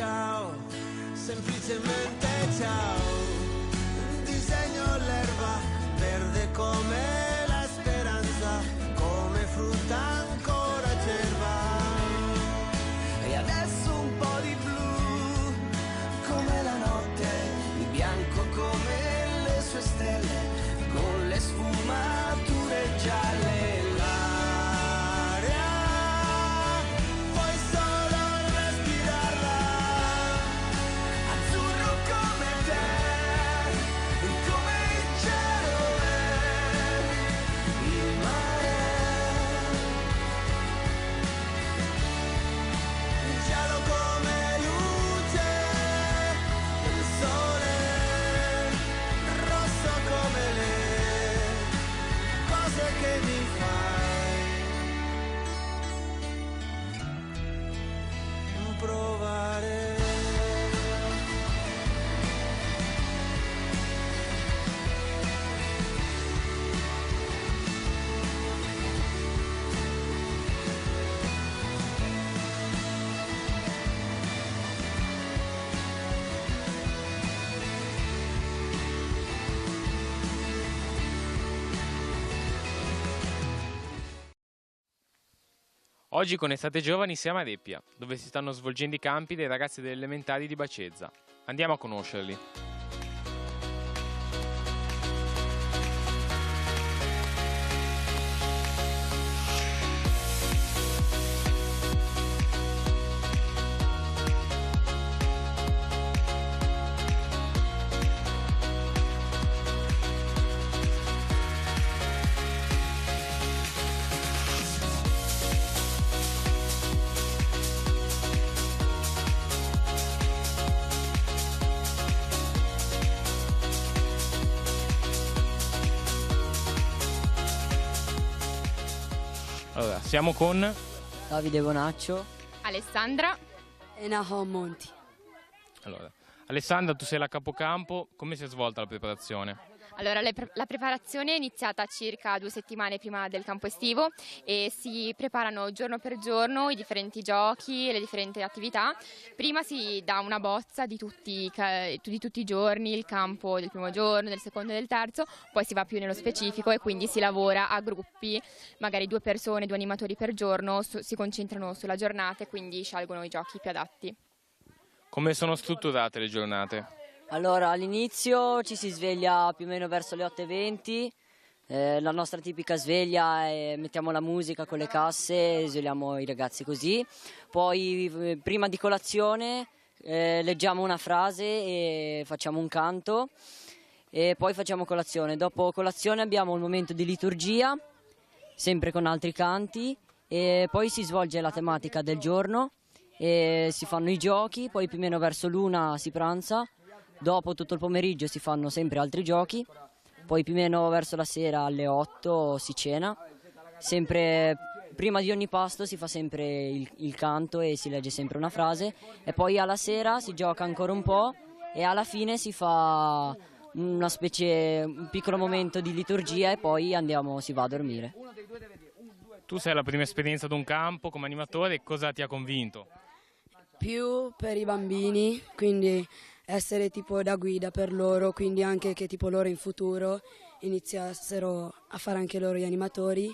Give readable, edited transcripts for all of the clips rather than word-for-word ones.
ciao, semplicemente ciao. Disegno l'erba verde come la speranza, come frutta ancora acerba. E adesso un po' di blu come la notte, di bianco come le sue stelle, con le sfumature gialle. Oggi con Estate Giovani siamo ad Eppia, dove si stanno svolgendo i campi dei ragazzi delle elementari di Bacezza. Andiamo a conoscerli. Allora, siamo con Davide Bonaccio, Alessandra e Nahom Monti. Allora, Alessandra, tu sei la capocampo, come si è svolta la preparazione? Allora, la preparazione è iniziata circa 2 settimane prima del campo estivo e si preparano giorno per giorno i differenti giochi e le differenti attività. Prima si dà una bozza di tutti i giorni, il campo del primo giorno, del secondo e del terzo, poi si va più nello specifico e quindi si lavora a gruppi, magari 2 persone, 2 animatori per giorno, si concentrano sulla giornata e quindi scelgono i giochi più adatti. Come sono strutturate le giornate? Allora, all'inizio ci si sveglia più o meno verso le 8:20, la nostra tipica sveglia è mettiamo la musica con le casse, svegliamo i ragazzi così, poi prima di colazione leggiamo una frase e facciamo un canto e poi facciamo colazione. Dopo colazione abbiamo il momento di liturgia, sempre con altri canti, e poi si svolge la tematica del giorno e si fanno i giochi, poi più o meno verso l'1 si pranza. Dopo tutto il pomeriggio si fanno sempre altri giochi, poi più o meno verso la sera alle 8 si cena, sempre prima di ogni pasto si fa sempre il canto e si legge sempre una frase e poi alla sera si gioca ancora un po' e alla fine si fa un piccolo momento di liturgia e poi si va a dormire. Tu sei la prima esperienza ad un campo come animatore, cosa ti ha convinto? Più per i bambini, quindi essere tipo da guida per loro, quindi anche che tipo loro in futuro iniziassero a fare anche loro gli animatori,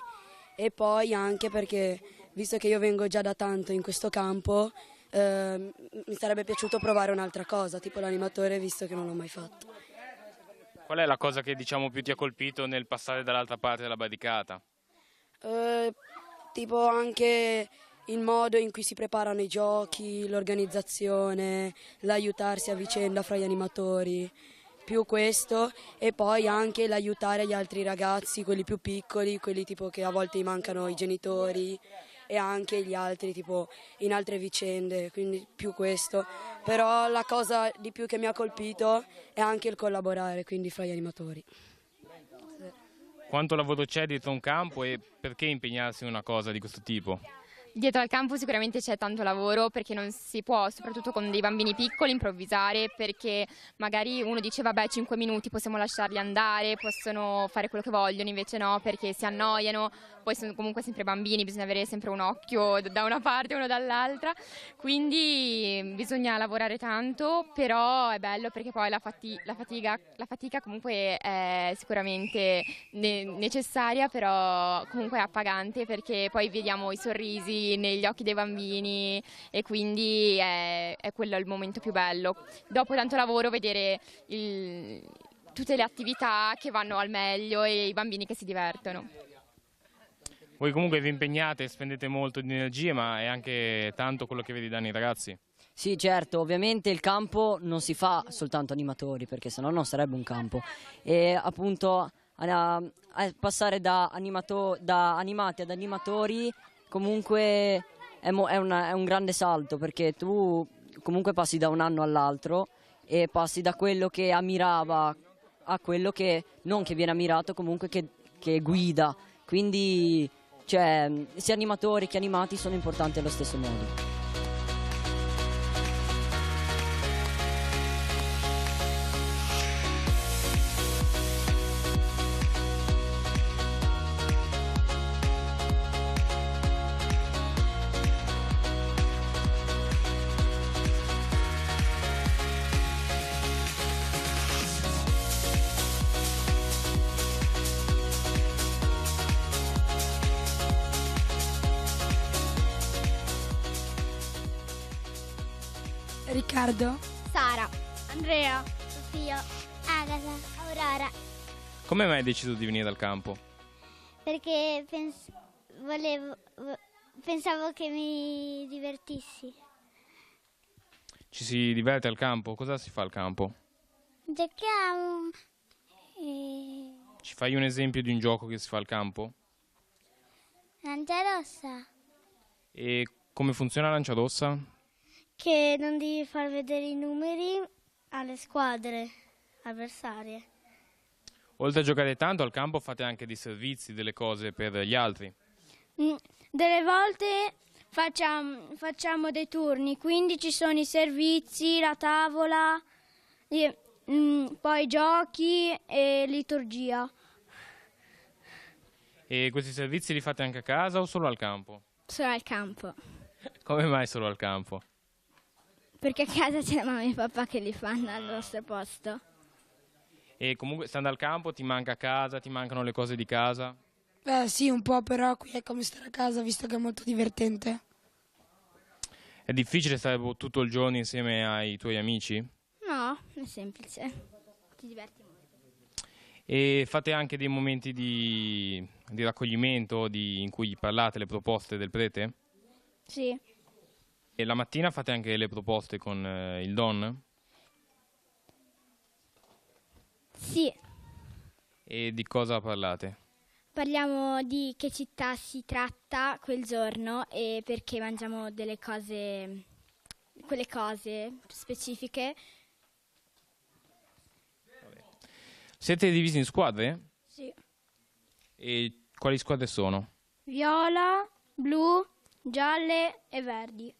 e poi anche perché visto che io vengo già da tanto in questo campo mi sarebbe piaciuto provare un'altra cosa, tipo l'animatore, visto che non l'ho mai fatto. Qual è la cosa che più ti ha colpito nel passare dall'altra parte della barricata? Tipo anche il modo in cui si preparano i giochi, l'organizzazione, l'aiutarsi a vicenda fra gli animatori, più questo, e poi anche l'aiutare gli altri ragazzi, quelli più piccoli, quelli tipo che a volte gli mancano i genitori e anche gli altri tipo in altre vicende, quindi più questo. Però la cosa di più che mi ha colpito è anche il collaborare, quindi fra gli animatori. Quanto lavoro c'è dietro un campo e perché impegnarsi in una cosa di questo tipo? Dietro al campo sicuramente c'è tanto lavoro perché non si può, soprattutto con dei bambini piccoli, improvvisare, perché magari uno dice vabbè 5 minuti possiamo lasciarli andare, possono fare quello che vogliono, invece no, perché si annoiano, poi sono comunque sempre bambini, bisogna avere sempre un occhio da una parte e uno dall'altra, quindi bisogna lavorare tanto, però è bello perché poi la fatica comunque è sicuramente necessaria, però comunque è appagante perché poi vediamo i sorrisi negli occhi dei bambini e quindi è quello il momento più bello. Dopo tanto lavoro vedere tutte le attività che vanno al meglio e i bambini che si divertono. Voi comunque vi impegnate, spendete molto di energie, ma è anche tanto quello che vedi danni ai ragazzi? Sì, certo, ovviamente il campo non si fa soltanto animatori, perché sennò non sarebbe un campo. E appunto a passare da animati ad animatori comunque è un grande salto, perché tu comunque passi da un anno all'altro e passi da quello che ammirava a quello che non che viene ammirato, comunque che guida. Quindi sia animatori che animati sono importanti allo stesso modo. Riccardo, Sara, Andrea, Sofia, Agata, Aurora, Come mai hai deciso di venire al campo? perché pensavo che mi divertissi. Ci si diverte al campo? Cosa si fa al campo? Giochiamo e Ci fai un esempio di un gioco che si fa al campo? Lancia Rossa, E come funziona Lancia Rossa? che non devi far vedere i numeri alle squadre avversarie. Oltre a giocare tanto al campo fate anche dei servizi, delle cose per gli altri. Delle volte facciamo dei turni, quindi ci sono i servizi, la tavola, poi giochi e liturgia. E questi servizi li fate anche a casa o solo al campo? Solo al campo, Come mai solo al campo? perché a casa c'è mamma e papà che li fanno al nostro posto. E comunque stando al campo ti manca a casa, ti mancano le cose di casa? sì, un po', però qui è come stare a casa, visto che è molto divertente. È difficile stare tutto il giorno insieme ai tuoi amici? No, è semplice, ti diverti molto. E fate anche dei momenti di raccoglimento in cui parlate le proposte del prete? Sì, E la mattina fate anche le proposte con il Don? sì. E di cosa parlate? Parliamo di che città si tratta quel giorno e perché mangiamo delle cose, quelle cose specifiche. Siete divisi in squadre? Sì. E quali squadre sono? Viola, blu, gialle e verdi.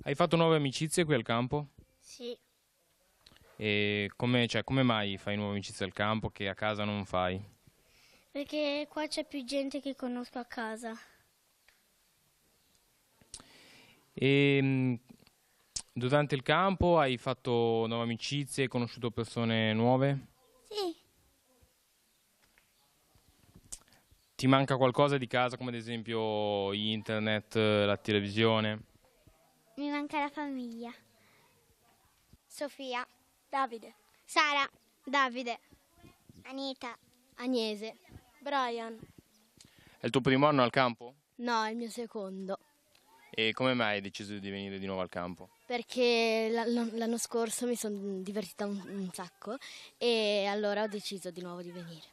Hai fatto nuove amicizie qui al campo? Sì, E come mai fai nuove amicizie al campo che a casa non fai? perché qua c'è più gente che conosco a casa. E durante il campo hai fatto nuove amicizie, hai conosciuto persone nuove? Sì, Ti manca qualcosa di casa, come ad esempio internet, la televisione? mi manca la famiglia. Sofia, Davide, Sara, Davide, Anita, Agnese, Brian. È il tuo primo anno al campo? No, è il mio secondo, E come mai hai deciso di venire di nuovo al campo? perché l'anno scorso mi sono divertita un sacco e allora ho deciso di nuovo di venire.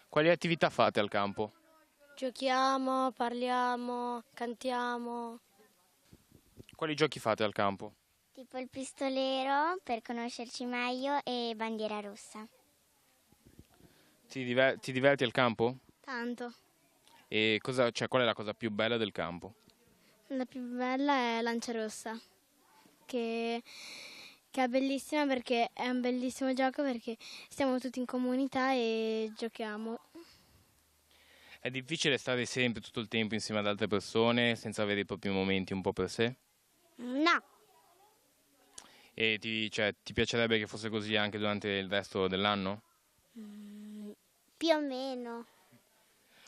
Quali attività fate al campo? Giochiamo, parliamo, cantiamo. Quali giochi fate al campo? tipo il pistolero per conoscerci meglio e bandiera rossa. Ti diverti al campo? Tanto. E qual è la cosa più bella del campo? La più bella è Lancia Rossa, che è bellissima perché è un bellissimo gioco perché stiamo tutti in comunità e giochiamo. È difficile stare sempre tutto il tempo insieme ad altre persone senza avere i propri momenti un po' per sé? No, E ti piacerebbe che fosse così anche durante il resto dell'anno? più o meno.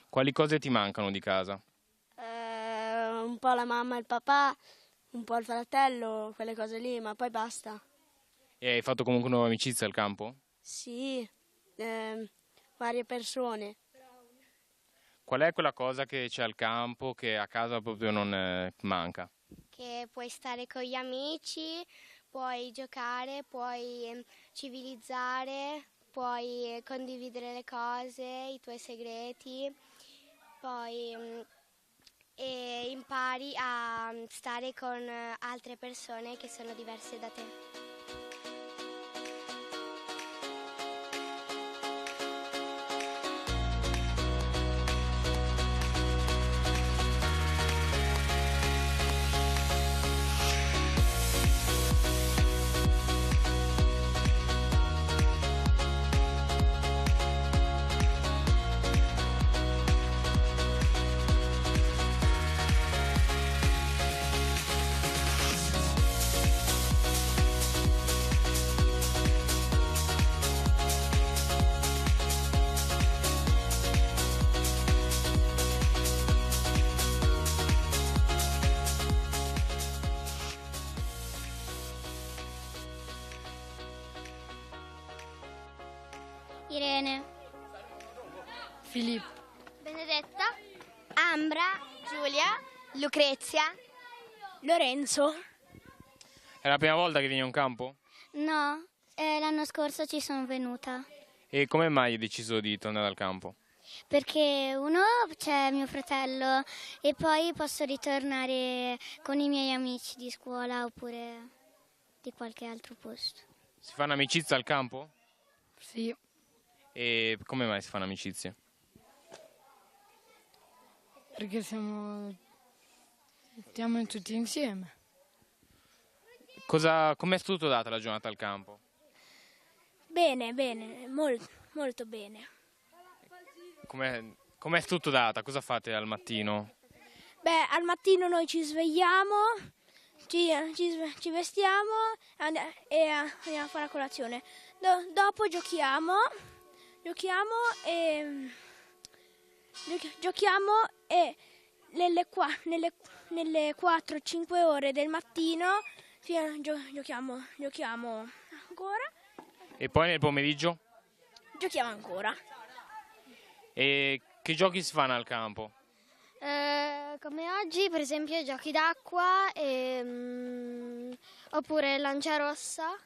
Quali cose ti mancano di casa? Un po' la mamma e il papà, un po' il fratello, quelle cose lì, ma poi basta. E hai fatto comunque nuove amicizie al campo? Sì, varie persone. Qual è quella cosa che c'è al campo che a casa proprio non manca? Che puoi stare con gli amici, puoi giocare, puoi civilizzare, puoi condividere le cose, i tuoi segreti, poi e impari a stare con altre persone che sono diverse da te. Irene, Filippo, Benedetta, Ambra, Giulia, Lucrezia, Lorenzo. È la prima volta che vieni a un campo? no, l'anno scorso ci sono venuta E come mai hai deciso di tornare al campo? perché uno c'è mio fratello e poi posso ritornare con i miei amici di scuola oppure di qualche altro posto. Si fanno amicizie al campo? sì, E come mai si fanno amicizie? perché stiamo tutti insieme. Com'è strutturata la giornata al campo? Bene, molto bene. Com'è strutturata? Cosa fate al mattino? Beh, al mattino noi ci svegliamo, ci vestiamo e andiamo a fare la colazione. Dopo giochiamo e nelle 4-5 ore del mattino giochiamo ancora. E poi nel pomeriggio? Giochiamo ancora. E che giochi si fanno al campo? Come oggi, per esempio, giochi d'acqua oppure lancia rossa,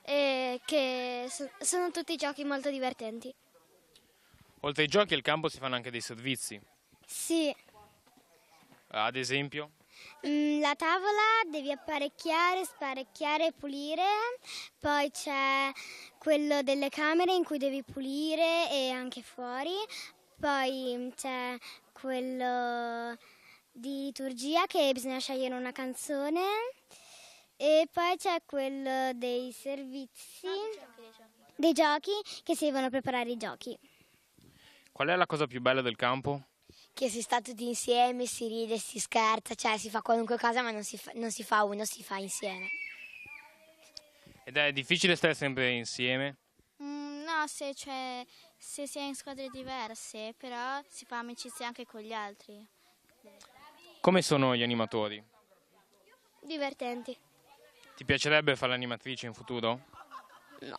che sono tutti giochi molto divertenti. Oltre ai giochi al campo si fanno anche dei servizi. Sì, Ad esempio? la tavola devi apparecchiare, sparecchiare e pulire, poi c'è quello delle camere in cui devi pulire e anche fuori, poi c'è quello di liturgia che bisogna scegliere una canzone e poi c'è quello dei servizi, dei giochi che servono a preparare i giochi. Qual è la cosa più bella del campo? Che si sta tutti insieme, si ride, si scherza, cioè si fa qualunque cosa ma non si fa uno, si fa insieme. Ed è difficile stare sempre insieme? No, se si è in squadre diverse, però si fa amicizia anche con gli altri. Come sono gli animatori? Divertenti. Ti piacerebbe fare l'animatrice in futuro? No.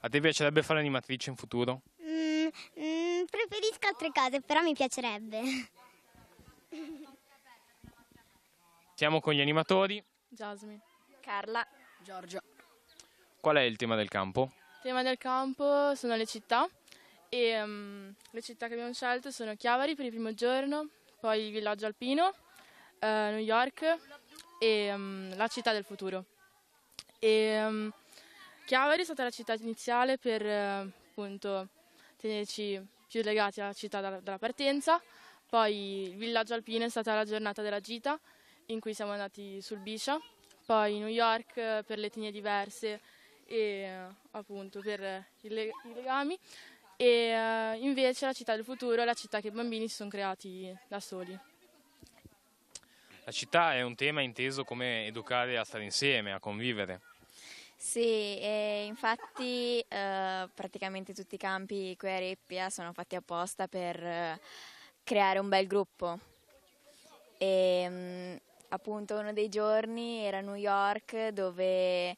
A te piacerebbe fare l'animatrice in futuro? Preferisco altre cose, però mi piacerebbe. Siamo con gli animatori. Jasmine. Carla. Giorgio. Qual è il tema del campo? Il tema del campo sono le città e le città che abbiamo scelto sono Chiavari per il primo giorno, poi il villaggio alpino, New York e la città del futuro. Chiavari è stata la città iniziale per appunto tenerci più legati alla città dalla partenza, poi il villaggio alpino è stata la giornata della gita in cui siamo andati sul Biscia, poi New York per le etnie diverse e appunto per i legami e invece la città del futuro è la città che i bambini si sono creati da soli. La città è un tema inteso come educare a stare insieme, a convivere. Sì, infatti praticamente tutti i campi qui a Reppia sono fatti apposta per creare un bel gruppo. E appunto uno dei giorni era New York, dove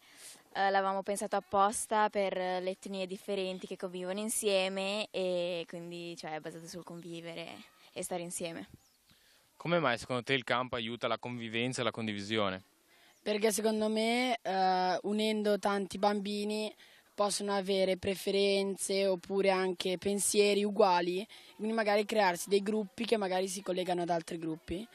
l'avevamo pensato apposta per le etnie differenti che convivono insieme, e quindi è basato sul convivere e stare insieme. Come mai secondo te il campo aiuta la convivenza e la condivisione? Perché secondo me unendo tanti bambini possono avere preferenze oppure anche pensieri uguali, quindi magari crearsi dei gruppi che magari si collegano ad altri gruppi,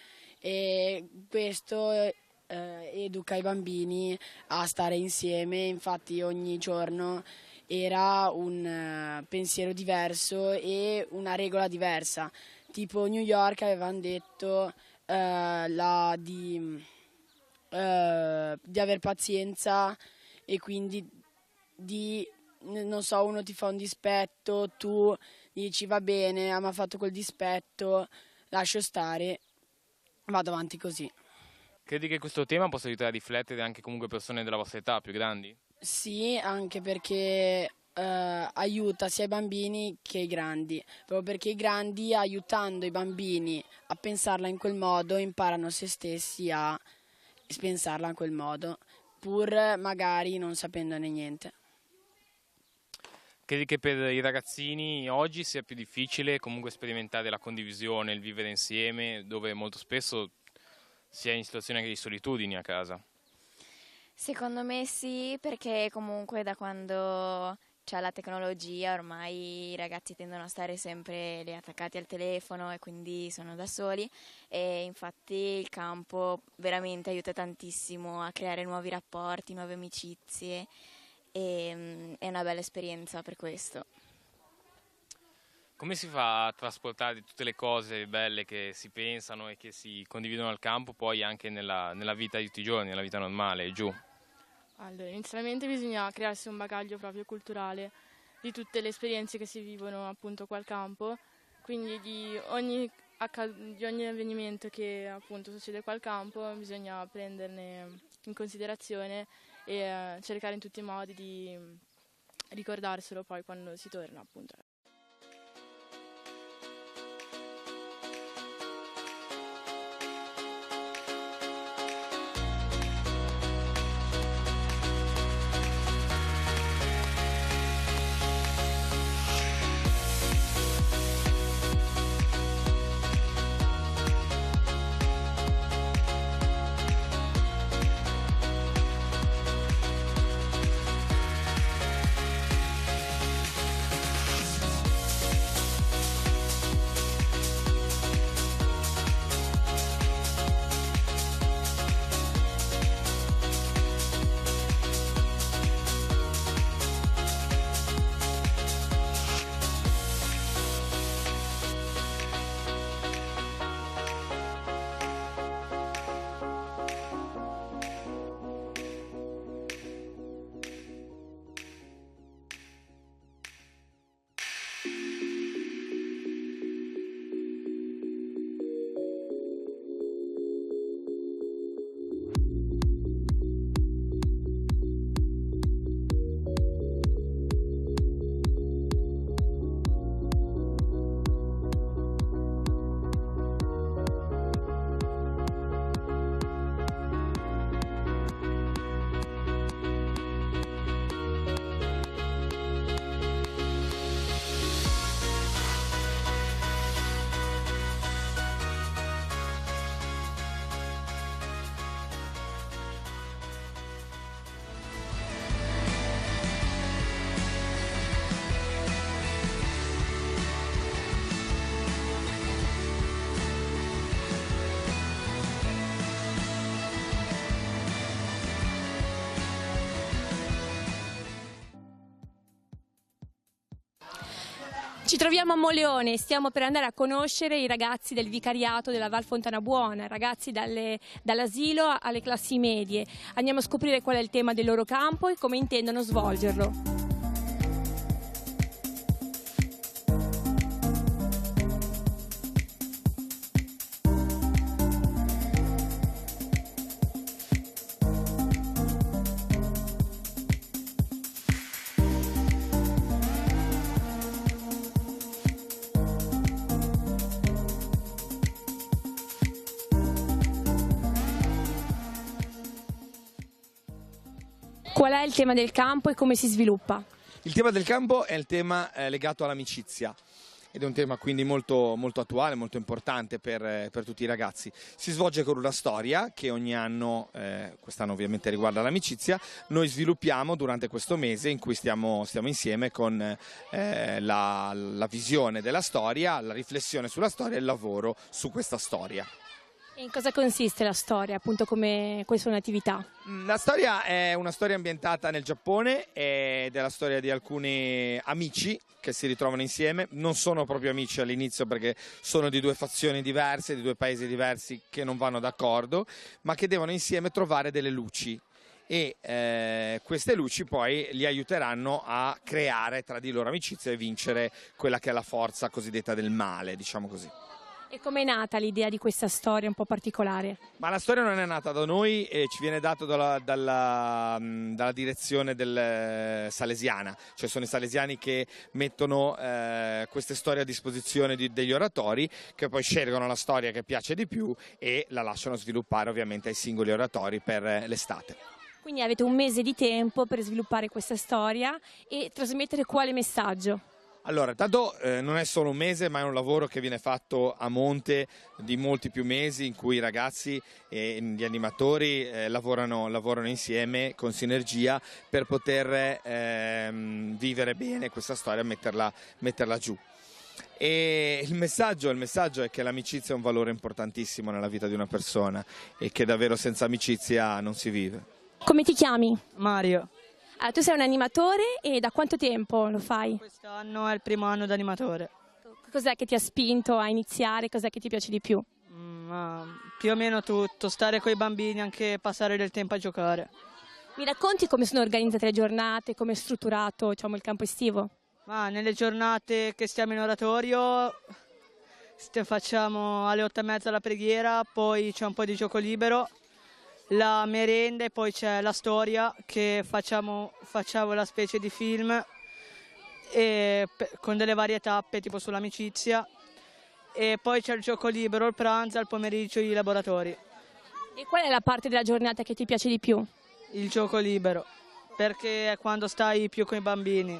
e questo educa i bambini a stare insieme. Infatti ogni giorno era un pensiero diverso e una regola diversa. Tipo New York avevano detto di aver pazienza, e quindi non so, uno ti fa un dispetto, tu dici va bene, mi ha fatto quel dispetto, lascio stare, vado avanti così. Credi che questo tema possa aiutare a riflettere anche comunque persone della vostra età, più grandi? Sì, anche perché aiuta sia i bambini che i grandi, proprio perché i grandi, aiutando i bambini a pensarla in quel modo, imparano se stessi a pensarla in quel modo, pur magari non sapendone niente. Credi che per i ragazzini oggi sia più difficile comunque sperimentare la condivisione, il vivere insieme, dove molto spesso si è in situazioni anche di solitudine a casa? Secondo me sì, perché comunque da quando c'è la tecnologia ormai i ragazzi tendono a stare sempre lì attaccati al telefono e quindi sono da soli, e infatti il campo veramente aiuta tantissimo a creare nuovi rapporti, nuove amicizie, e è una bella esperienza per questo. Come si fa a trasportare tutte le cose belle che si pensano e che si condividono al campo poi anche nella vita di tutti i giorni, nella vita normale, giù? Allora, inizialmente bisogna crearsi un bagaglio proprio culturale di tutte le esperienze che si vivono appunto qua al campo, quindi di ogni avvenimento che appunto succede qua al campo bisogna prenderne in considerazione e cercare in tutti i modi di ricordarselo poi quando si torna appunto. Ci troviamo a Moleone, stiamo per andare a conoscere i ragazzi del vicariato della Val Fontana Buona, ragazzi dall'asilo alle classi medie. Andiamo a scoprire qual è il tema del loro campo e come intendono svolgerlo. Qual è il tema del campo e come si sviluppa? Il tema del campo è il tema legato all'amicizia. Ed è un tema quindi molto, molto attuale, molto importante per tutti i ragazzi. Si svolge con una storia che ogni anno, quest'anno ovviamente riguarda l'amicizia, noi sviluppiamo durante questo mese in cui stiamo insieme con la visione della storia, la riflessione sulla storia e il lavoro su questa storia. E in cosa consiste la storia, appunto come questa è un'attività? La storia è una storia ambientata nel Giappone ed è la storia di alcuni amici che si ritrovano insieme. Non sono proprio amici all'inizio perché sono di due fazioni diverse, di due paesi diversi che non vanno d'accordo, ma che devono insieme trovare delle luci. E queste luci poi li aiuteranno a creare tra di loro amicizia e vincere quella che è la forza cosiddetta del male, diciamo così. E com'è nata l'idea di questa storia un po' particolare? Ma la storia non è nata da noi e ci viene dato dalla direzione del Salesiana, cioè sono i salesiani che mettono queste storie a disposizione degli oratori che poi scelgono la storia che piace di più e la lasciano sviluppare ovviamente ai singoli oratori per l'estate. Quindi avete un mese di tempo per sviluppare questa storia e trasmettere quale messaggio? Allora, intanto non è solo un mese, ma è un lavoro che viene fatto a monte di molti più mesi in cui i ragazzi e gli animatori lavorano insieme con sinergia per poter vivere bene questa storia e metterla giù. E il messaggio è che l'amicizia è un valore importantissimo nella vita di una persona e che davvero senza amicizia non si vive. Come ti chiami? Mario. Tu sei un animatore e da quanto tempo lo fai? Quest'anno è il primo anno da animatore. Cos'è che ti ha spinto a iniziare? Cos'è che ti piace di più? Più o meno tutto, stare con i bambini, anche passare del tempo a giocare. Mi racconti come sono organizzate le giornate, come è strutturato, diciamo, il campo estivo? Nelle giornate che stiamo in oratorio facciamo alle 8:30 la preghiera, poi c'è un po' di gioco libero, la merenda e poi c'è la storia che facciamo la specie di film con delle varie tappe tipo sull'amicizia e poi c'è il gioco libero, il pranzo, al pomeriggio i laboratori. E qual è la parte della giornata che ti piace di più? Il gioco libero, perché è quando stai più con i bambini.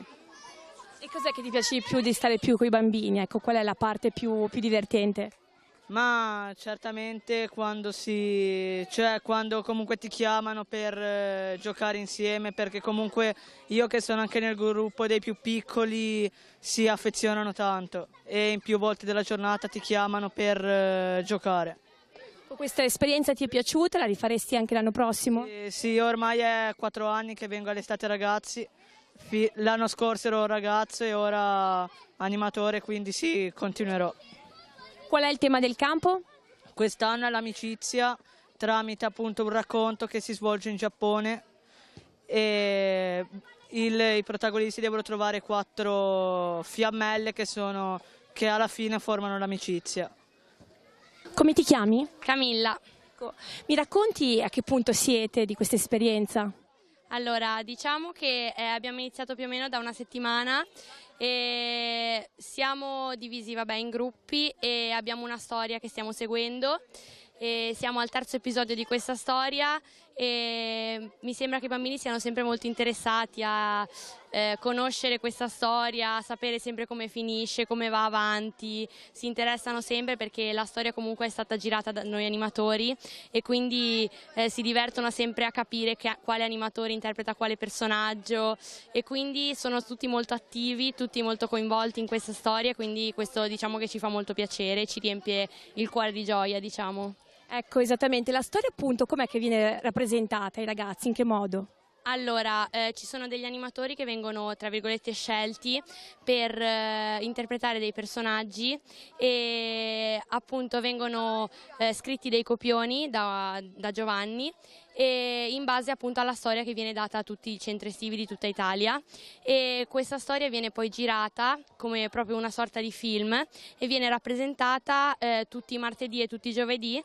E cos'è che ti piace di più di stare più con i bambini? Ecco, qual è la parte più divertente? Ma certamente quando comunque ti chiamano per giocare insieme, perché comunque io che sono anche nel gruppo dei più piccoli si affezionano tanto e in più volte della giornata ti chiamano per giocare. Questa esperienza ti è piaciuta? La rifaresti anche l'anno prossimo? Sì, ormai è 4 anni che vengo all'estate ragazzi, l'anno scorso ero ragazzo e ora animatore, quindi sì, continuerò. Qual è il tema del campo? Quest'anno è l'amicizia tramite appunto un racconto che si svolge in Giappone e i protagonisti devono trovare 4 fiammelle che alla fine formano l'amicizia. Come ti chiami? Camilla. Mi racconti a che punto siete di questa esperienza? Allora, diciamo che abbiamo iniziato più o meno da una settimana e siamo divisi in gruppi e abbiamo una storia che stiamo seguendo e siamo al 3° episodio di questa storia e mi sembra che i bambini siano sempre molto interessati a conoscere questa storia, a sapere sempre come finisce, come va avanti, si interessano sempre perché la storia comunque è stata girata da noi animatori e quindi si divertono sempre a capire quale animatore interpreta quale personaggio e quindi sono tutti molto attivi, tutti molto coinvolti in questa storia, quindi questo diciamo che ci fa molto piacere, ci riempie il cuore di gioia, diciamo. Ecco, esattamente. La storia appunto com'è che viene rappresentata ai ragazzi? In che modo? Allora, ci sono degli animatori che vengono, tra virgolette, scelti per interpretare dei personaggi e appunto vengono scritti dei copioni da Giovanni e in base appunto alla storia che viene data a tutti i centri estivi di tutta Italia e questa storia viene poi girata come proprio una sorta di film e viene rappresentata tutti i martedì e tutti i giovedì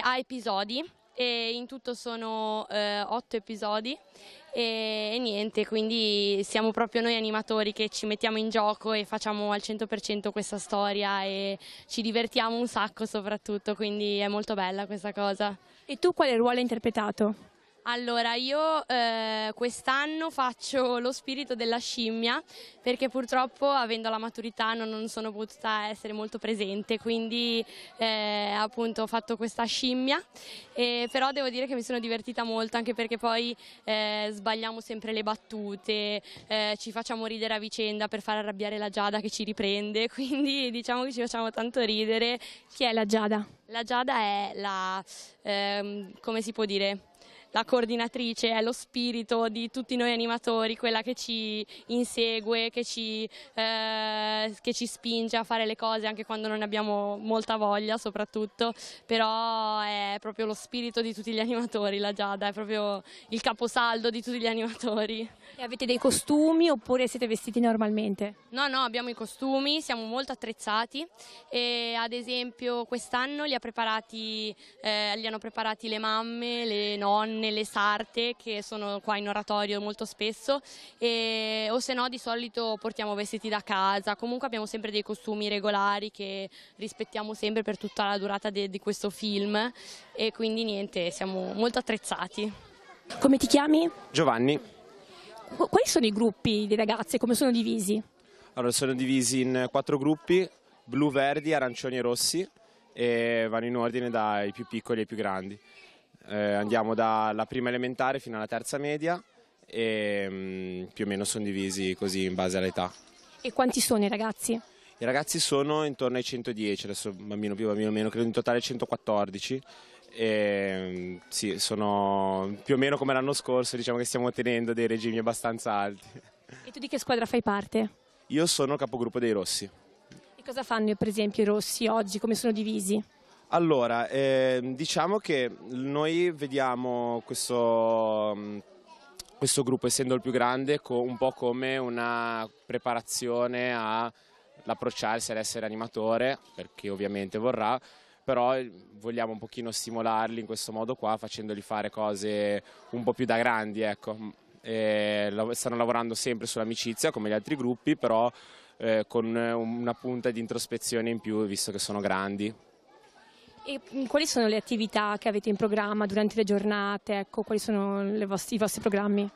a episodi. E in tutto sono 8 episodi e niente, quindi siamo proprio noi animatori che ci mettiamo in gioco e facciamo al 100% questa storia e ci divertiamo un sacco soprattutto, quindi è molto bella questa cosa. E tu quale ruolo hai interpretato? Allora, io quest'anno faccio lo spirito della scimmia perché purtroppo, avendo la maturità, non sono potuta essere molto presente, quindi appunto ho fatto questa scimmia, però devo dire che mi sono divertita molto, anche perché poi sbagliamo sempre le battute, ci facciamo ridere a vicenda per far arrabbiare la Giada che ci riprende, quindi diciamo che ci facciamo tanto ridere. Chi è la Giada? La Giada è la, come si può dire, la coordinatrice, è lo spirito di tutti noi animatori, quella che ci insegue, che ci spinge a fare le cose anche quando non ne abbiamo molta voglia soprattutto, però è proprio lo spirito di tutti gli animatori, la Giada, è proprio il caposaldo di tutti gli animatori. E avete dei costumi oppure siete vestiti normalmente? No, abbiamo i costumi, siamo molto attrezzati e ad esempio quest'anno li hanno preparati le mamme, le nonne, le sarte che sono qua in oratorio molto spesso, o se no di solito portiamo vestiti da casa. Comunque abbiamo sempre dei costumi regolari che rispettiamo sempre per tutta la durata di questo film e quindi niente, siamo molto attrezzati. Come ti chiami? Giovanni. Quali sono i gruppi di ragazze? Come sono divisi? Allora, sono divisi in 4 gruppi, blu, verdi, arancioni e rossi, e vanno in ordine dai più piccoli ai più grandi. Andiamo dalla prima elementare fino alla terza media e più o meno sono divisi così in base all'età. E quanti sono i ragazzi? I ragazzi sono intorno ai 110, adesso bambino più, bambino meno, credo in totale 114. E sì, sono più o meno come l'anno scorso, diciamo che stiamo ottenendo dei regimi abbastanza alti. E tu di che squadra fai parte? Io sono capogruppo dei Rossi. E cosa fanno per esempio i Rossi oggi? Come sono divisi? Allora, diciamo che noi vediamo questo gruppo, essendo il più grande, un po' come una preparazione all'approcciarsi ad essere animatore, perché ovviamente vorrà, però vogliamo un pochino stimolarli in questo modo qua, facendoli fare cose un po' più da grandi, ecco. Stanno lavorando sempre sull'amicizia come gli altri gruppi, però con una punta di introspezione in più, visto che sono grandi. E quali sono le attività che avete in programma durante le giornate? Ecco, quali sono i vostri programmi?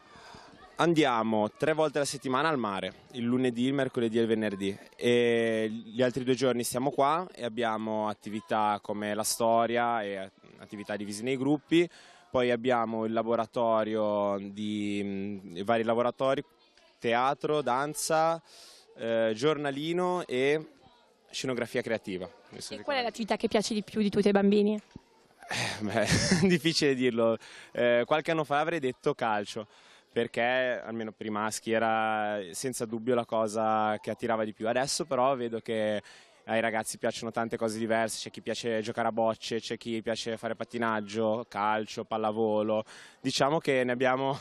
Andiamo 3 volte alla settimana al mare, il lunedì, il mercoledì e il venerdì, e gli altri 2 giorni stiamo qua e abbiamo attività come la storia e attività divise nei gruppi. Poi abbiamo il laboratorio i vari laboratori, teatro, danza, giornalino e scenografia creativa. E qual è l'attività che piace di più di tutti i bambini? Difficile dirlo. Qualche anno fa avrei detto calcio, perché almeno per i maschi era senza dubbio la cosa che attirava di più. Adesso però vedo che ai ragazzi piacciono tante cose diverse, c'è chi piace giocare a bocce, c'è chi piace fare pattinaggio, calcio, pallavolo, diciamo che ne abbiamo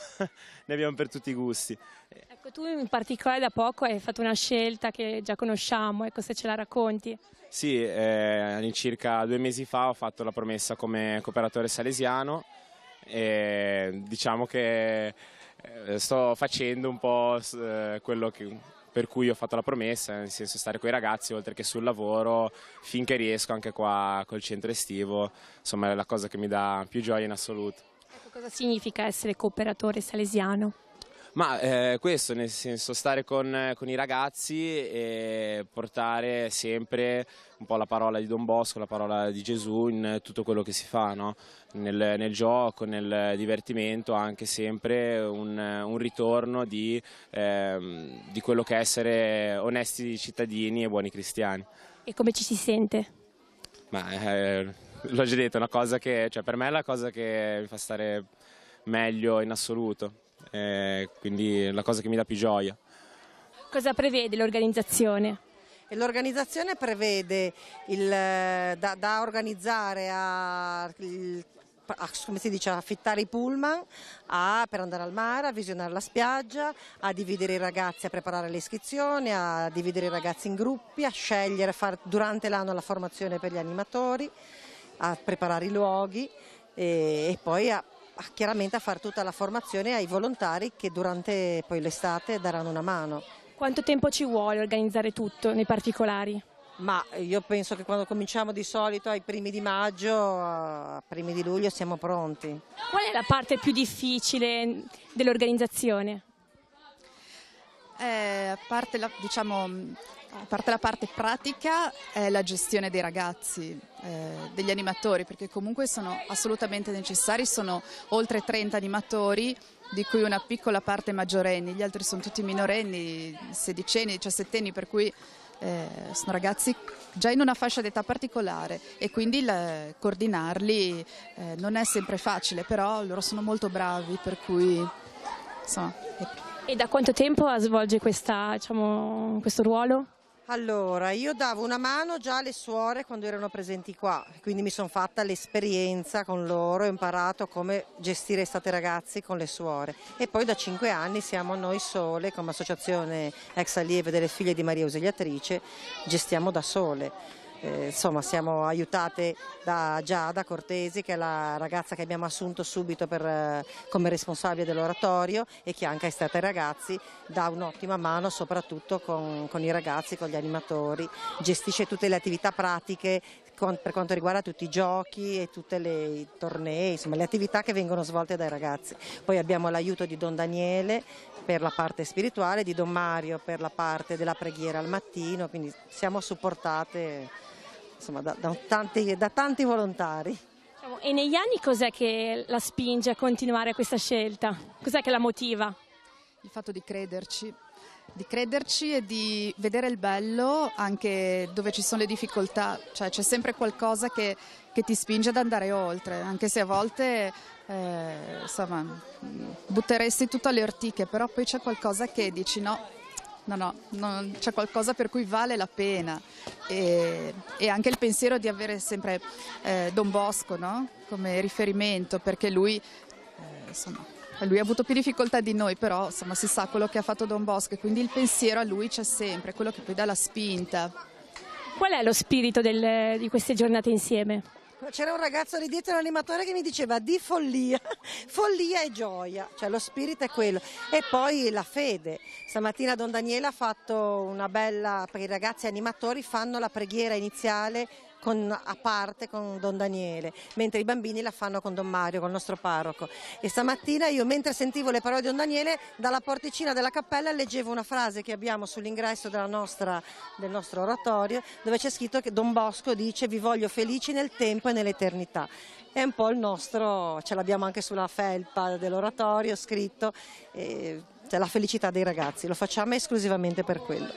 per tutti i gusti. Ecco, tu in particolare da poco hai fatto una scelta che già conosciamo, ecco, se ce la racconti. Sì, all'incirca 2 mesi fa ho fatto la promessa come cooperatore salesiano e diciamo che sto facendo un po' quello per cui ho fatto la promessa, nel senso stare con i ragazzi oltre che sul lavoro finché riesco, anche qua col centro estivo, insomma è la cosa che mi dà più gioia in assoluto. Ecco, cosa significa essere cooperatore salesiano? Ma questo, nel senso stare con i ragazzi e portare sempre un po' la parola di Don Bosco, la parola di Gesù in tutto quello che si fa, no? Nel gioco, nel divertimento, anche sempre un ritorno di quello che è essere onesti cittadini e buoni cristiani. E come ci si sente? Ma l'ho già detto, è una cosa che, cioè, per me è la cosa che mi fa stare meglio in assoluto. Quindi è la cosa che mi dà più gioia. Cosa prevede l'organizzazione? L'organizzazione prevede da organizzare come si dice, affittare i pullman, per andare al mare, a visionare la spiaggia, a dividere i ragazzi, a preparare le iscrizioni, a dividere i ragazzi in gruppi, a scegliere, fare durante l'anno la formazione per gli animatori, a preparare i luoghi e poi chiaramente a fare tutta la formazione ai volontari che durante poi l'estate daranno una mano. Quanto tempo ci vuole organizzare tutto nei particolari? Ma io penso che quando cominciamo di solito ai primi di maggio, a primi di luglio siamo pronti. Qual è la parte più difficile dell'organizzazione? A parte la parte pratica è la gestione dei ragazzi, degli animatori, perché comunque sono assolutamente necessari, sono oltre 30 animatori, di cui una piccola parte maggiorenni, gli altri sono tutti minorenni, 16enni, 17enni, per cui sono ragazzi già in una fascia d'età particolare e quindi coordinarli non è sempre facile, però loro sono molto bravi, per cui insomma. E da quanto tempo svolge questo ruolo? Allora, io davo una mano già alle suore quando erano presenti qua, quindi mi sono fatta l'esperienza con loro, ho imparato come gestire estate ragazzi con le suore e poi da 5 anni siamo noi sole come associazione ex allieve delle figlie di Maria Ausiliatrice, gestiamo da sole. Insomma, siamo aiutate da Giada Cortesi, che è la ragazza che abbiamo assunto subito come responsabile dell'oratorio e che anche a Estate Ragazzi dà un'ottima mano soprattutto con i ragazzi, con gli animatori, gestisce tutte le attività pratiche per quanto riguarda tutti i giochi e tutti i tornei, insomma le attività che vengono svolte dai ragazzi. Poi abbiamo l'aiuto di Don Daniele per la parte spirituale, di Don Mario per la parte della preghiera al mattino, quindi siamo supportate insomma, da tanti volontari. E negli anni cos'è che la spinge a continuare questa scelta? Cos'è che la motiva? Il fatto di crederci e di vedere il bello anche dove ci sono le difficoltà, cioè c'è sempre qualcosa che ti spinge ad andare oltre, anche se a volte insomma, butteresti tutto alle ortiche, però poi c'è qualcosa che dici no, c'è qualcosa per cui vale la pena e anche il pensiero di avere sempre Don Bosco, no? Come riferimento, perché lui ha avuto più difficoltà di noi, però insomma, si sa quello che ha fatto Don Bosco e quindi il pensiero a lui c'è sempre, quello che poi dà la spinta. Qual è lo spirito di queste giornate insieme? C'era un ragazzo lì dietro, un animatore, che mi diceva di follia e gioia, cioè lo spirito è quello. E poi la fede. Stamattina Don Daniele ha fatto una bella, perché i ragazzi animatori fanno la preghiera iniziale a parte con Don Daniele, mentre i bambini la fanno con Don Mario, con il nostro parroco. E stamattina io, mentre sentivo le parole di Don Daniele, dalla porticina della cappella leggevo una frase che abbiamo sull'ingresso del nostro oratorio, dove c'è scritto che Don Bosco dice: vi voglio felici nel tempo e nell'eternità. È un po' il nostro, ce l'abbiamo anche sulla felpa dell'oratorio scritto, la felicità dei ragazzi, lo facciamo esclusivamente per quello.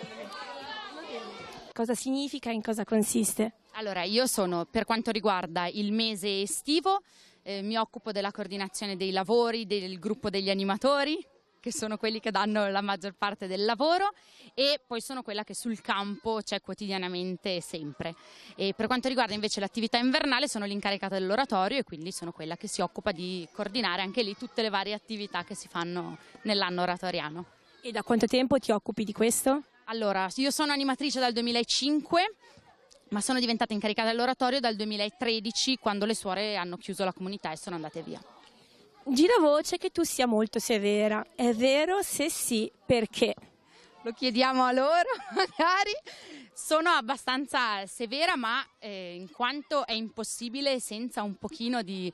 Cosa significa e in cosa consiste? Allora, io sono, per quanto riguarda il mese estivo, mi occupo della coordinazione dei lavori del gruppo degli animatori, che sono quelli che danno la maggior parte del lavoro, e poi sono quella che sul campo c'è quotidianamente sempre. E per quanto riguarda invece l'attività invernale sono l'incaricata dell'oratorio e quindi sono quella che si occupa di coordinare anche lì tutte le varie attività che si fanno nell'anno oratoriano. E da quanto tempo ti occupi di questo? Allora, io sono animatrice dal 2005, ma sono diventata incaricata dell'oratorio dal 2013, quando le suore hanno chiuso la comunità e sono andate via. Gira voce che tu sia molto severa. È vero? Se sì, perché? Lo chiediamo a loro, magari. Sono abbastanza severa, ma in quanto è impossibile senza un pochino di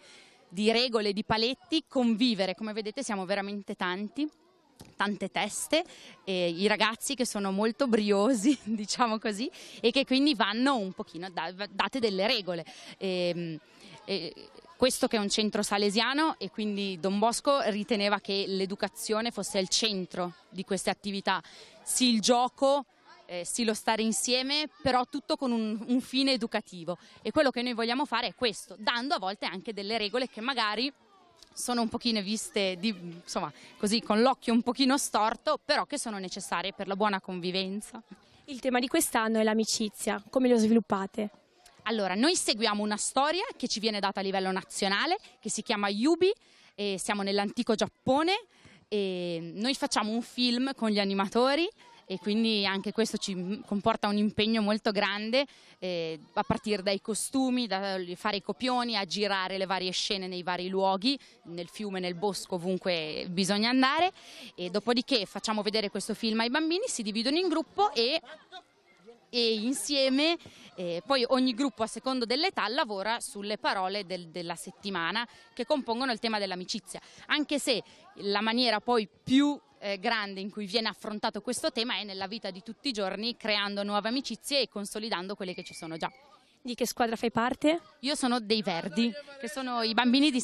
regole, di paletti, convivere. Come vedete siamo veramente tanti. Tante teste, i ragazzi che sono molto briosi, diciamo così, e che quindi vanno un pochino date delle regole. Questo che è un centro salesiano e quindi Don Bosco riteneva che l'educazione fosse il centro di queste attività, sì il gioco, sì lo stare insieme, però tutto con un fine educativo, e quello che noi vogliamo fare è questo, dando a volte anche delle regole che magari sono un pochino viste insomma, così con l'occhio un pochino storto, però che sono necessarie per la buona convivenza. Il tema di quest'anno è l'amicizia. Come lo sviluppate? Allora, noi seguiamo una storia che ci viene data a livello nazionale, che si chiama Yubi, e siamo nell'antico Giappone, e noi facciamo un film con gli animatori, e quindi anche questo ci comporta un impegno molto grande, a partire dai costumi, da fare i copioni, a girare le varie scene nei vari luoghi, nel fiume, nel bosco, ovunque bisogna andare, e dopodiché facciamo vedere questo film ai bambini, si dividono in gruppo e e insieme poi ogni gruppo a secondo dell'età lavora sulle parole della settimana che compongono il tema dell'amicizia, anche se la maniera poi più grande in cui viene affrontato questo tema è nella vita di tutti i giorni, creando nuove amicizie e consolidando quelle che ci sono già. Di che squadra fai parte? Io sono dei Verdi, che sono i bambini di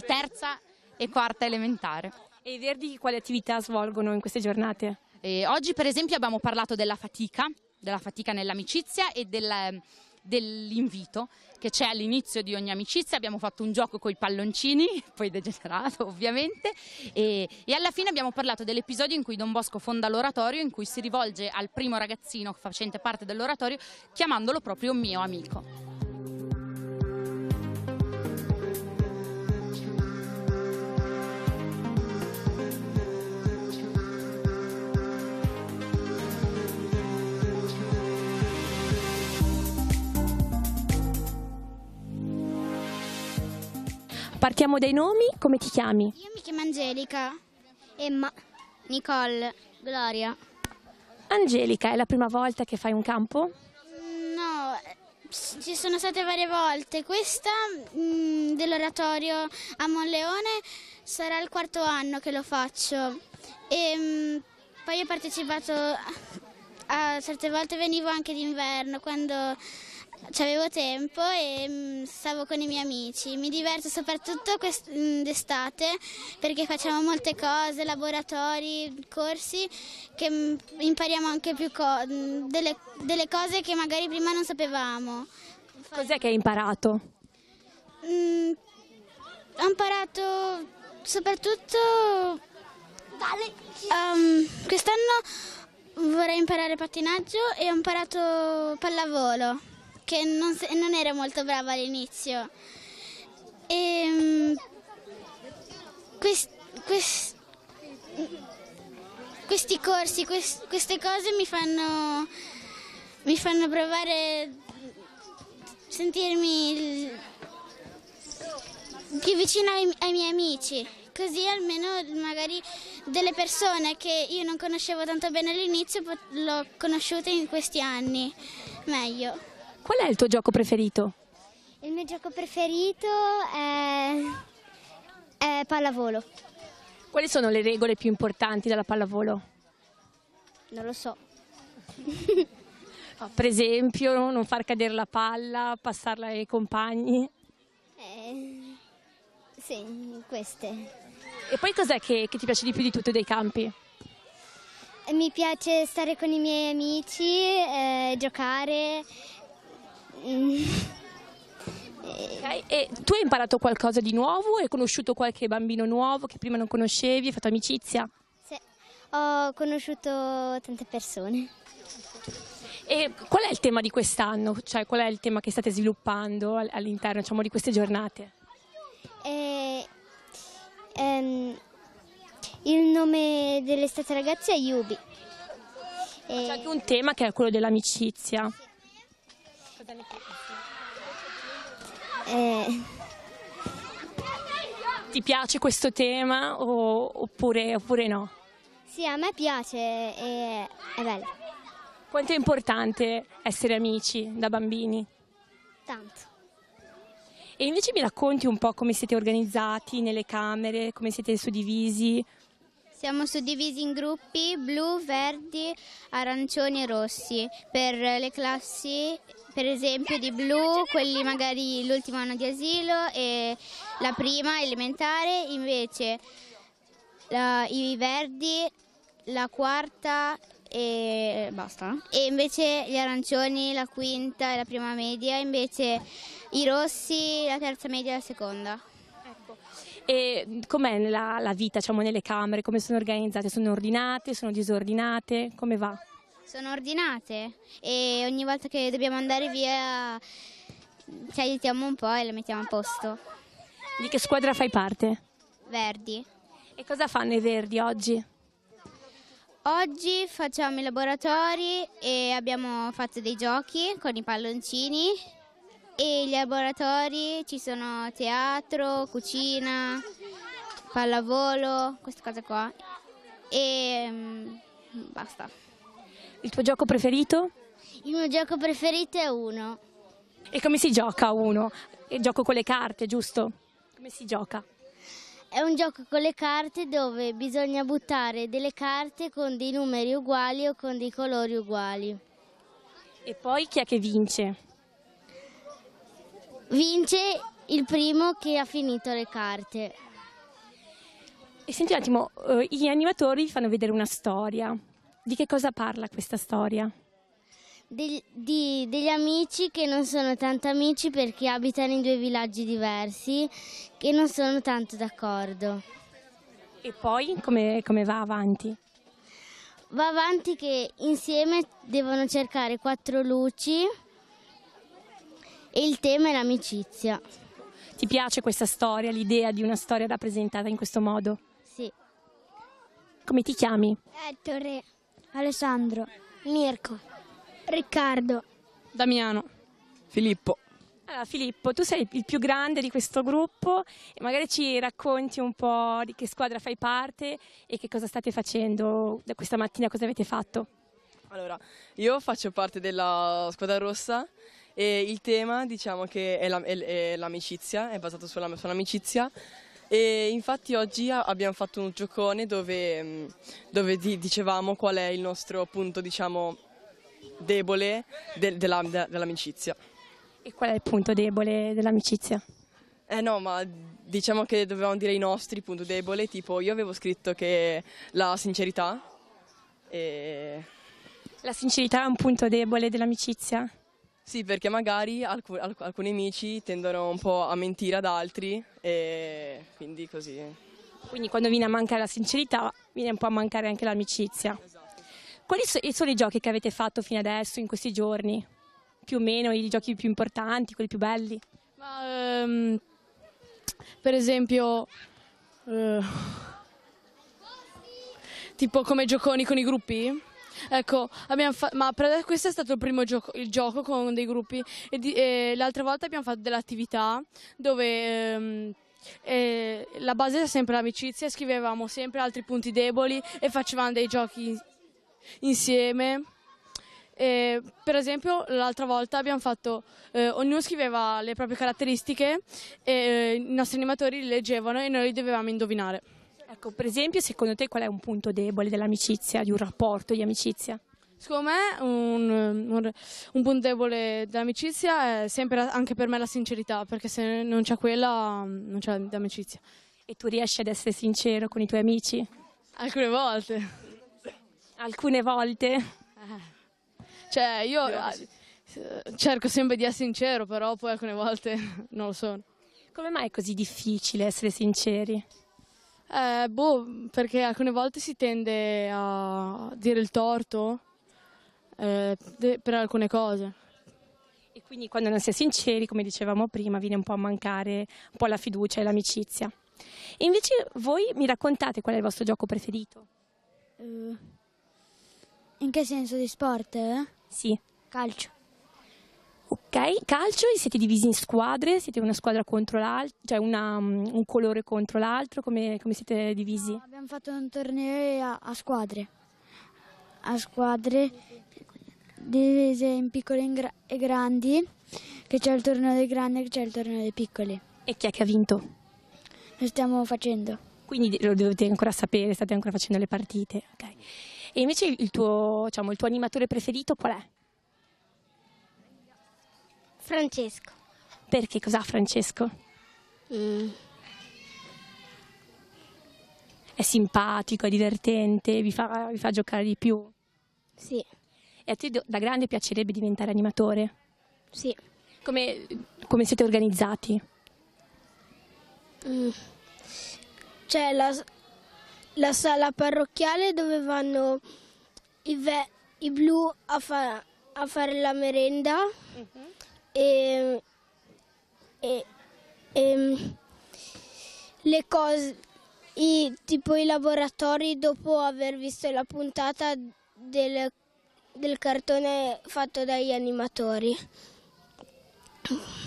terza e quarta elementare. E i Verdi quali attività svolgono in queste giornate? Oggi per esempio abbiamo parlato della fatica nell'amicizia e dell'invito che c'è all'inizio di ogni amicizia. Abbiamo fatto un gioco con i palloncini, poi degenerato ovviamente, e alla fine abbiamo parlato dell'episodio in cui Don Bosco fonda l'oratorio, in cui si rivolge al primo ragazzino facente parte dell'oratorio chiamandolo proprio mio amico. Partiamo dai nomi, come ti chiami? Io mi chiamo Angelica. Emma. Nicole. Gloria. Angelica, è la prima volta che fai un campo? No, ci sono state varie volte. Questa dell'oratorio a Monleone sarà il 4º anno che lo faccio. E poi ho partecipato a certe volte, venivo anche d'inverno quando c'avevo tempo e stavo con i miei amici. Mi diverto soprattutto d'estate perché facciamo molte cose, laboratori, corsi, che impariamo anche più delle cose che magari prima non sapevamo. Cos'è che hai imparato? Ho imparato soprattutto quest'anno vorrei imparare pattinaggio e ho imparato pallavolo, che non ero molto brava all'inizio. Questi corsi, queste cose mi fanno provare, sentirmi più vicino ai miei amici, così almeno magari delle persone che io non conoscevo tanto bene all'inizio l'ho conosciuta in questi anni meglio. Qual è il tuo gioco preferito? Il mio gioco preferito è pallavolo. Quali sono le regole più importanti della pallavolo? Non lo so. Per esempio, non far cadere la palla, passarla ai compagni. Sì, queste. E poi cos'è che ti piace di più di tutto dei campi? Mi piace stare con i miei amici, giocare. Okay. E tu hai imparato qualcosa di nuovo? Hai conosciuto qualche bambino nuovo che prima non conoscevi? Hai fatto amicizia? Sì, ho conosciuto tante persone. E qual è il tema di quest'anno? Cioè, qual è il tema che state sviluppando all'interno, diciamo, di queste giornate? Il nome dell'estate ragazzi è Yubi. C'è anche un tema che è quello dell'amicizia. Ti piace questo tema oppure no? Sì, a me piace, è bello. Quanto è importante essere amici da bambini? Tanto. E invece mi racconti un po' come siete organizzati nelle camere, come siete suddivisi? Siamo suddivisi in gruppi blu, verdi, arancioni e rossi. Per le classi, per esempio di blu, quelli magari l'ultimo anno di asilo e la prima elementare, invece i verdi, la quarta e basta. E invece gli arancioni, la quinta e la prima media, invece i rossi, la terza media e la seconda. E com'è la vita, diciamo, nelle camere? Come sono organizzate? Sono ordinate? Sono disordinate? Come va? Sono ordinate e ogni volta che dobbiamo andare via ci aiutiamo un po' e le mettiamo a posto. Di che squadra fai parte? Verdi. E cosa fanno i Verdi oggi? Oggi facciamo i laboratori e abbiamo fatto dei giochi con i palloncini. E gli laboratori ci sono teatro, cucina, pallavolo, queste cose qua. E basta. Il tuo gioco preferito? Il mio gioco preferito è Uno. E come si gioca a Uno? Il gioco con le carte, giusto? Come si gioca? È un gioco con le carte dove bisogna buttare delle carte con dei numeri uguali o con dei colori uguali. E poi chi è che vince? Vince il primo che ha finito le carte. E senti un attimo, gli animatori fanno vedere una storia. Di che cosa parla questa storia? Degli amici che non sono tanto amici perché abitano in due villaggi diversi, che non sono tanto d'accordo. E poi come va avanti? Va avanti che insieme devono cercare 4 luci e il tema è l'amicizia. Ti piace questa storia, l'idea di una storia rappresentata in questo modo? Sì. Come ti chiami? Ettore, Alessandro, Mirko, Riccardo, Damiano, Filippo. Allora, Filippo, tu sei il più grande di questo gruppo e magari ci racconti un po' di che squadra fai parte e che cosa state facendo da questa mattina, cosa avete fatto? Allora, io faccio parte della squadra rossa e il tema diciamo che è l'amicizia, è basato sull'amicizia e infatti oggi abbiamo fatto un giocone dove dicevamo qual è il nostro punto diciamo debole dell'amicizia. E qual è il punto debole dell'amicizia? No, ma diciamo che dovevamo dire i nostri punti deboli, tipo io avevo scritto che la sincerità. La sincerità è un punto debole dell'amicizia? Sì, perché magari alcuni amici tendono un po' a mentire ad altri e quindi così. Quindi quando viene a mancare la sincerità viene un po' a mancare anche l'amicizia. Esatto. Quali sono i giochi che avete fatto fino adesso, in questi giorni? Più o meno i giochi più importanti, quelli più belli? Ma, per esempio, tipo come gioconi con i gruppi? Ecco, questo è stato il primo il gioco con dei gruppi e l'altra volta abbiamo fatto delle attività dove la base è sempre l'amicizia, scrivevamo sempre altri punti deboli e facevamo dei giochi insieme. Per esempio l'altra volta abbiamo fatto, ognuno scriveva le proprie caratteristiche e i nostri animatori li leggevano e noi li dovevamo indovinare. Ecco, per esempio, secondo te qual è un punto debole dell'amicizia, di un rapporto di amicizia? Secondo me un punto debole dell'amicizia è sempre anche per me la sincerità, perché se non c'è quella non c'è l'amicizia. E tu riesci ad essere sincero con i tuoi amici? Alcune volte. Alcune volte? Cioè io cerco sempre di essere sincero, però poi alcune volte non lo sono. Come mai è così difficile essere sinceri? Perché alcune volte si tende a dire il torto per alcune cose. E quindi quando non si è sinceri, come dicevamo prima, viene un po' a mancare un po' la fiducia e l'amicizia. E invece voi mi raccontate qual è il vostro gioco preferito? In che senso, di sport? Sì. Calcio. Ok, calcio, e siete divisi in squadre? Siete una squadra contro l'altra, cioè un colore contro l'altro? Come siete divisi? No, abbiamo fatto un torneo a squadre. A squadre divise in piccoli e grandi, che c'è il torneo dei grandi e che c'è il torneo dei piccoli. E chi è che ha vinto? Lo stiamo facendo. Quindi lo dovete ancora sapere, state ancora facendo le partite. Okay. E invece il tuo animatore preferito qual è? Francesco. Perché? Cos'ha Francesco? È simpatico, è divertente, vi fa giocare di più? Sì. E a te da grande piacerebbe diventare animatore? Sì. Come siete organizzati? C'è la sala parrocchiale dove vanno i blu a fare la merenda. E le cose, tipo i laboratori dopo aver visto la puntata del cartone fatto dagli animatori.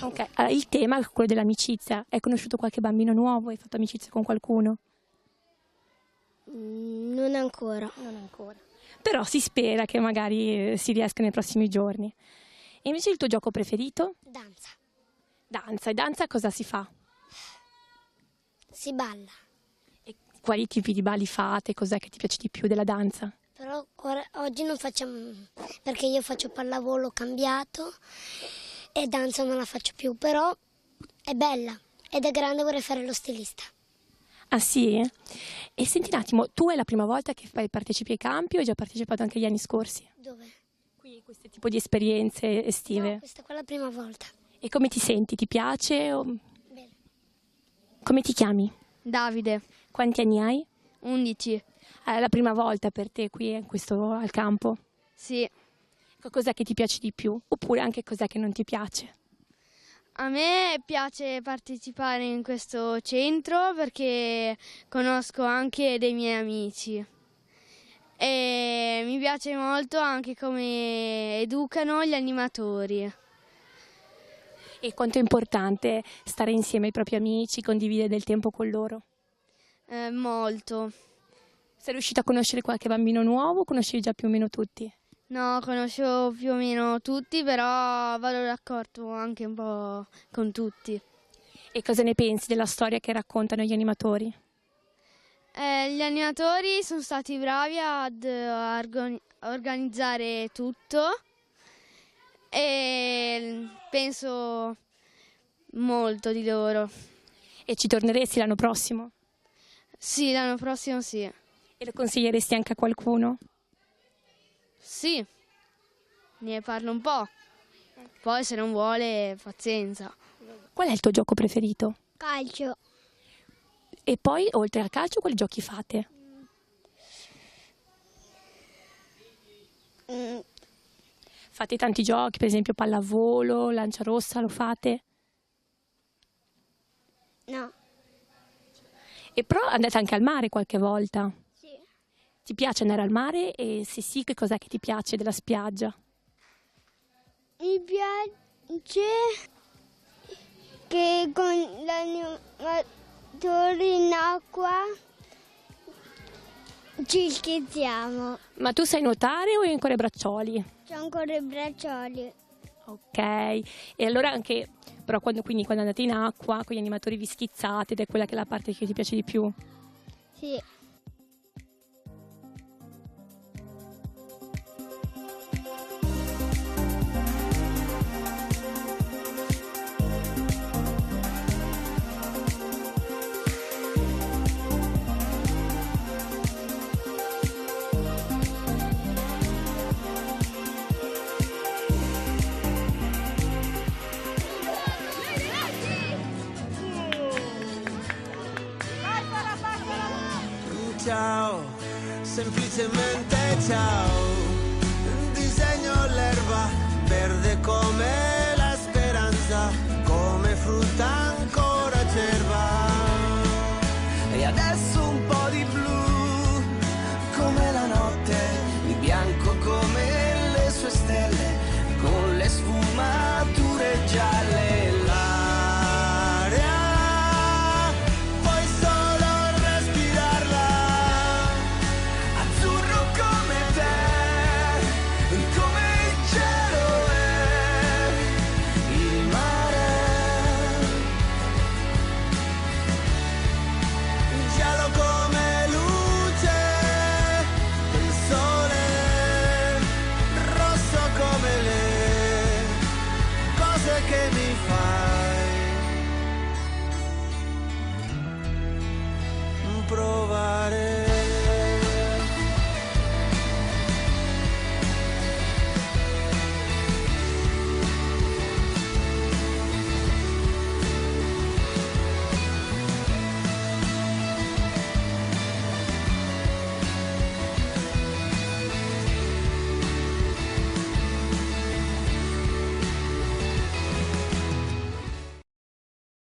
Ok, allora, il tema è quello dell'amicizia. Hai conosciuto qualche bambino nuovo? Hai fatto amicizia con qualcuno? Non ancora. Non ancora. però si spera che magari si riesca nei prossimi giorni. E invece il tuo gioco preferito? Danza. Danza. E danza cosa si fa? Si balla. E quali tipi di balli fate? Cos'è che ti piace di più della danza? Però oggi non facciamo, perché io faccio pallavolo cambiato e danza non la faccio più, però è bella ed è grande, vorrei fare lo stilista. Ah sì? E senti un attimo, tu è la prima volta che partecipi ai campi o hai già partecipato anche gli anni scorsi? Dove? Qui, questo tipo di esperienze estive? No, questa qua è la prima volta. E come ti senti? Ti piace? Bene. Come ti chiami? Davide. Quanti anni hai? 11. È la prima volta per te qui al campo? Sì. Cos'è che ti piace di più? Oppure anche cos'è che non ti piace? A me piace partecipare in questo centro perché conosco anche dei miei amici e mi piace molto anche come educano gli animatori. E quanto è importante stare insieme ai propri amici, condividere del tempo con loro? Molto. Sei riuscita a conoscere qualche bambino nuovo o conoscevi già più o meno tutti? No, conosco più o meno tutti, però vado d'accordo anche un po' con tutti. E cosa ne pensi della storia che raccontano gli animatori? Gli animatori sono stati bravi ad organizzare tutto e penso molto di loro. E ci torneresti l'anno prossimo? Sì, l'anno prossimo sì. E lo consiglieresti anche a qualcuno? Sì, ne parlo un po', poi se non vuole pazienza. Qual è il tuo gioco preferito? Calcio. E poi oltre al calcio quali giochi fate? Fate tanti giochi, per esempio pallavolo, lanciarossa, lo fate? No. E però andate anche al mare qualche volta? Sì. Ti piace andare al mare e se sì, che cos'è che ti piace della spiaggia? Mi piace che con gli animatori in acqua ci scherziamo. Ma tu sai nuotare o hai ancora i braccioli? C'ho ancora i braccioli. Ok, e allora anche, però quando andate in acqua con gli animatori vi schizzate ed è quella che è la parte che ti piace di più? Sì. Ciao, semplicemente ciao.